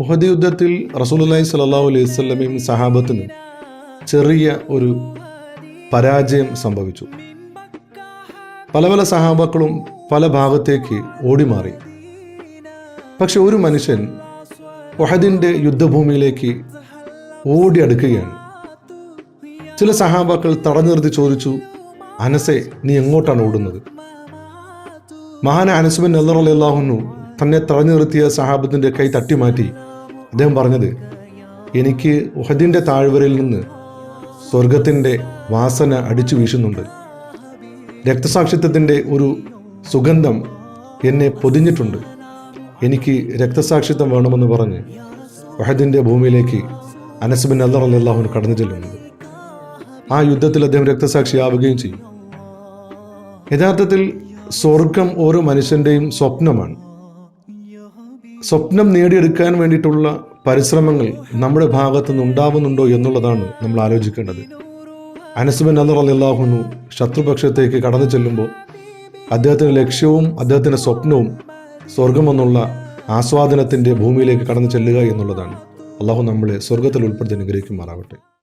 ഉഹദ് യുദ്ധത്തിൽ റസൂലുള്ളാഹി സ്വല്ലല്ലാഹു അലൈഹി വസല്ലമയും സഹാബത്തിനും ചെറിയ ഒരു പരാജയം സംഭവിച്ചു. പല സഹാബാക്കളും പല ഭാഗത്തേക്ക് ഓടിമാറി. പക്ഷെ ഒരു മനുഷ്യൻ ഉഹദിൻ്റെ യുദ്ധഭൂമിയിലേക്ക് ഓടി അടുക്കുകയാണ്. ചില സഹാബാക്കൾ തടഞ്ഞു നിർത്തി ചോദിച്ചു, അനസെ, നീ എങ്ങോട്ടാണ് ഓടുന്നത്? മഹാന അനസ് ബിൻ നളർ റളിയല്ലാഹു അൻഹു തന്നെ തടഞ്ഞു നിർത്തിയ സഹാബത്തിൻ്റെ കൈ തട്ടിമാറ്റി അദ്ദേഹം പറഞ്ഞത്, എനിക്ക് ഉഹദിൻ്റെ താഴ്വരയിൽ നിന്ന് സ്വർഗത്തിൻ്റെ വാസന അടിച്ചു വീശുന്നുണ്ട്. രക്തസാക്ഷിത്വത്തിൻ്റെ ഒരു സുഗന്ധം എന്നെ പൊതിഞ്ഞിട്ടുണ്ട്. എനിക്ക് രക്തസാക്ഷിത്വം വേണമെന്ന് പറഞ്ഞ് ഉഹദിൻ്റെ ഭൂമിയിലേക്ക് അനസ് ബിൻ നളർ റളിയല്ലാഹു അൻഹു കടന്നു ചെല്ലുന്നത്. ആ യുദ്ധത്തിൽ അദ്ദേഹം രക്തസാക്ഷിയാവുകയും ചെയ്യും. യഥാർത്ഥത്തിൽ സ്വർഗം ഓരോ മനുഷ്യൻ്റെയും സ്വപ്നമാണ്. സ്വപ്നം നേടിയെടുക്കാൻ വേണ്ടിയിട്ടുള്ള പരിശ്രമങ്ങൾ നമ്മുടെ ഭാഗത്തു നിന്ന് ഉണ്ടാവുന്നുണ്ടോ എന്നുള്ളതാണ് നമ്മൾ ആലോചിക്കേണ്ടത്. അനസ് ബിൻ നളർ റളിയല്ലാഹു അൻഹു ശത്രുപക്ഷത്തേക്ക് കടന്നു ചെല്ലുമ്പോൾ അദ്ദേഹത്തിൻ്റെ ലക്ഷ്യവും അദ്ദേഹത്തിൻ്റെ സ്വപ്നവും സ്വർഗമെന്നുള്ള ആസ്വാദനത്തിൻ്റെ ഭൂമിയിലേക്ക് കടന്നു ചെല്ലുക എന്നുള്ളതാണ്. അള്ളാഹു നമ്മളെ സ്വർഗത്തിൽ ഉൾപ്പെടുത്തി അനുഗ്രഹിക്കുമാറാവട്ടെ.